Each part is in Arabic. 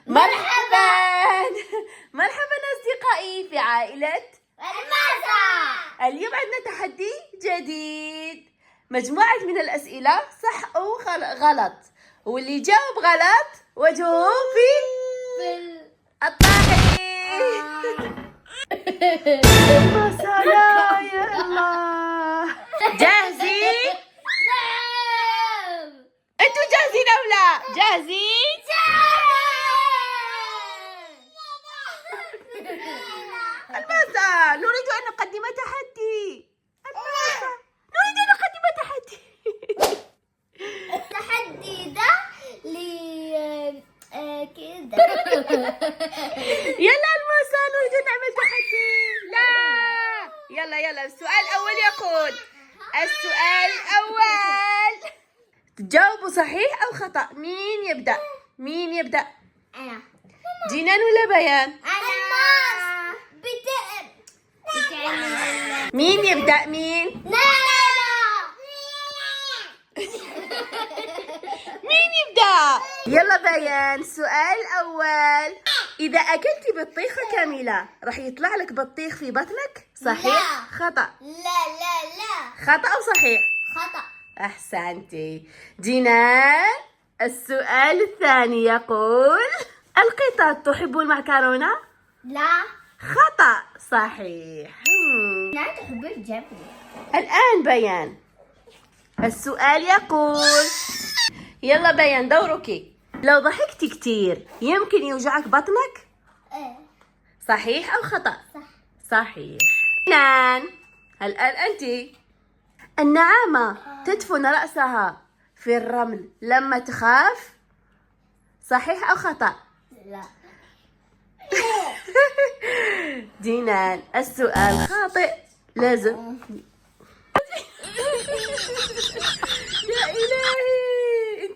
مرحبا. مرحبا أصدقائي في عائلة الماسة. اليوم عندنا تحدي جديد، مجموعة من الأسئلة صح أو غلط، واللي يجاوب غلط وجهه في الطاحين. المسألة يا الله. جاهزين؟ نعم. انتوا جاهزين أو لا؟ جاهزين؟ الماسة نريد أن نقدم تحدي. الماسة نريد أن نقدم تحدي. التحدي ده كده. يلا الماسة نريد أن نعمل تحدي. لا يلا السؤال الأول يقول، السؤال الأول تجاوبوا صحيح أو خطأ. مين يبدأ؟ أنا. جنان ولا بيان؟ أنا. مين يبدأ؟ مين يبدأ؟ يلا بيان. السؤال الأول، إذا أكلت بطيخة كاملة راح يطلع لك بطيخ في بطنك، صحيح؟ لا. خطأ. لا. خطأ أو صحيح؟ خطأ. أحسنتي. جنان، السؤال الثاني يقول، القطط تحب المعكرونة؟ لا. خطأ. صحيح. لا تحب الجبن. الآن بيان، السؤال يقول، يلا بيان دورك. لو ضحكت كتير يمكن يوجعك بطنك، صحيح أو خطأ؟ صح. صحيح. جنان، الآن أنت. النعامة تدفن رأسها في الرمل لما تخاف، صحيح أو خطأ؟ لا. جنان، السؤال خاطئ. لازم. يا إلهي،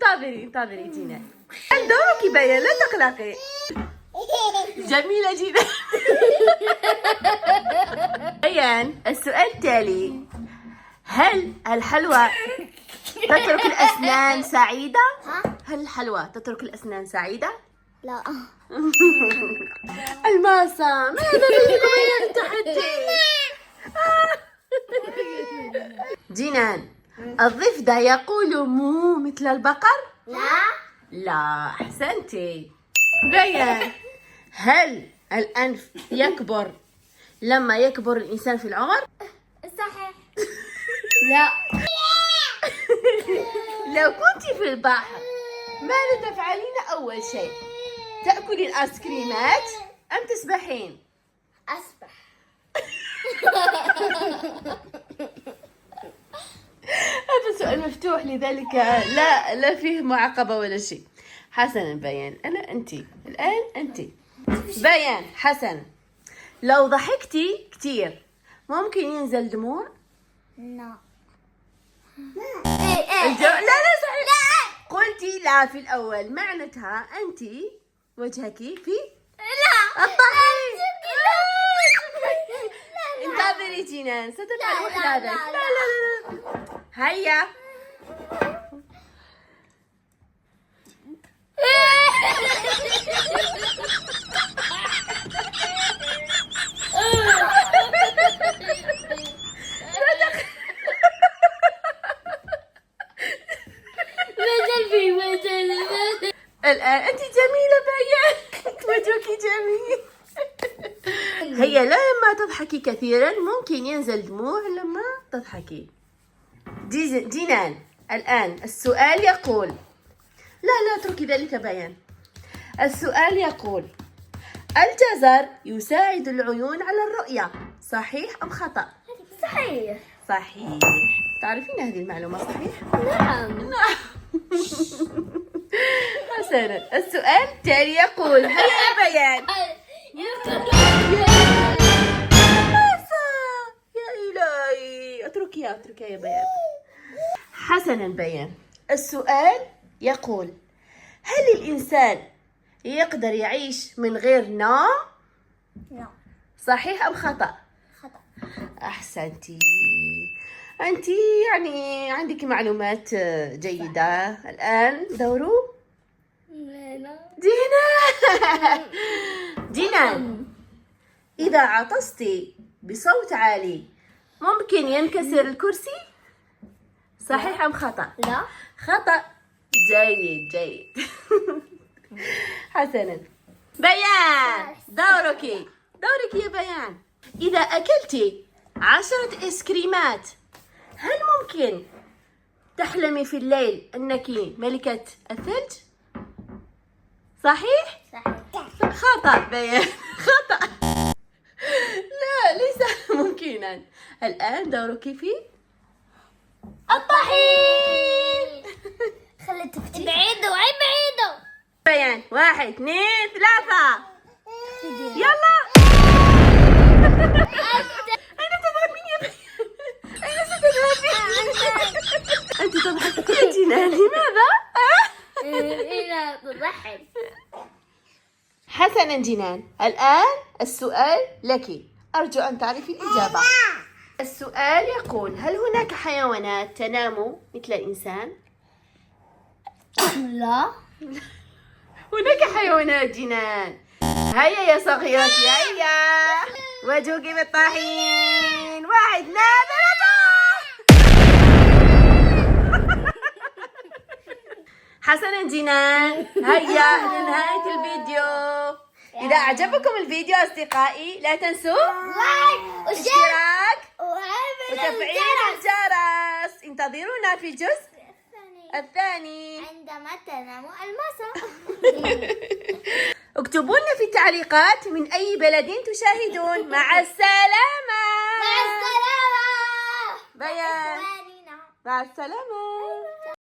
انتظري جنان. دورك بيان، لا تقلقي. جميلة جدا. بيان، السؤال التالي، هل الحلوى تترك الأسنان سعيدة؟ هل الحلوى تترك الأسنان سعيدة؟ لا. الماسة، ماذا بك يا التحدي؟ جنان، الضفدع يقول مو مثل البقر؟ لا، أحسنتي. بيان، هل الأنف يكبر لما يكبر الإنسان في العمر؟ صحيح. لا. لو كنت في البحر ماذا تفعلين أول شيء؟ تأكلين الآيس كريمات أم تسبحين؟ أسبح. هذا سؤال مفتوح، لذلك لا فيه معاقبة ولا شيء. حسنا بيان، الآن أنت. بيان، حسن، لو ضحكتي كتير ممكن ينزل دموع؟ لا. لا صحيح. قلتي لا في الأول، معناتها أنت وجهك في الطحين. انتظري جنان، ستفعل وحدة هذا. لا. هيا. الآن أنت جميلة بيان، وجهك جميل. هيا، لما تضحكي كثيرا ممكن ينزل دموع لما تضحكي. جنان، الآن السؤال يقول، لا اتركي ذلك بيان. السؤال يقول، الجزر يساعد العيون على الرؤية، صحيح أم خطأ؟ صحيح. صحيح. تعرفين هذه المعلومة صحيح؟ نعم. حسنا، السؤال التالي يقول، هيا يا بيان. يا إلهي، اتركيها يا بيان. حسنا بيان، السؤال يقول، هل الإنسان يقدر يعيش من غير نوم؟ لا. صحيح أم خطأ؟ خطأ. أحسنتي. أنت يعني عندك معلومات جيدة. الآن دوره لا. دينا. جنان، إذا عطست بصوت عالي ممكن ينكسر الكرسي؟ صحيح أم خطأ؟ لا. خطأ. جيد جيد. حسنا. بيان، دورك يا بيان. إذا أكلت 10 إيس كريمات هل ممكن تحلمي في الليل أنك ملكة الثلج؟ صحيح؟ صحيح. خطأ بيان. خطأ. لا ليس ممكنا. الآن دورك في الطحين. خلي تفتي. بعيدوا بيان، 1 2 3 يلا. أين تذهبين يا بيان؟ أين ستذهبين؟ أنت تضحكين يا جنان، لماذا؟ هنا تضحك. حسنا جنان، الآن السؤال لك، أرجو أن تعرفي الإجابة. السؤال يقول: هل هناك حيوانات تنام مثل الإنسان؟ لا. هناك حيوانات جنان. هيا يا صغيرتي هيا، وجوكي بالطحين. 1 2 3. حسنا جنان، هيا لنهاية الفيديو. إذا أعجبكم الفيديو أصدقائي لا تنسوا لايك الاشتراك وتفعيل وتفعيل الجرس. انتظرونا في الجزء الثاني. عندما تنام المساء. اكتبوا لنا في التعليقات من أي بلد تشاهدون. مع السلامة. مع السلامة. بيان، مع السلامة.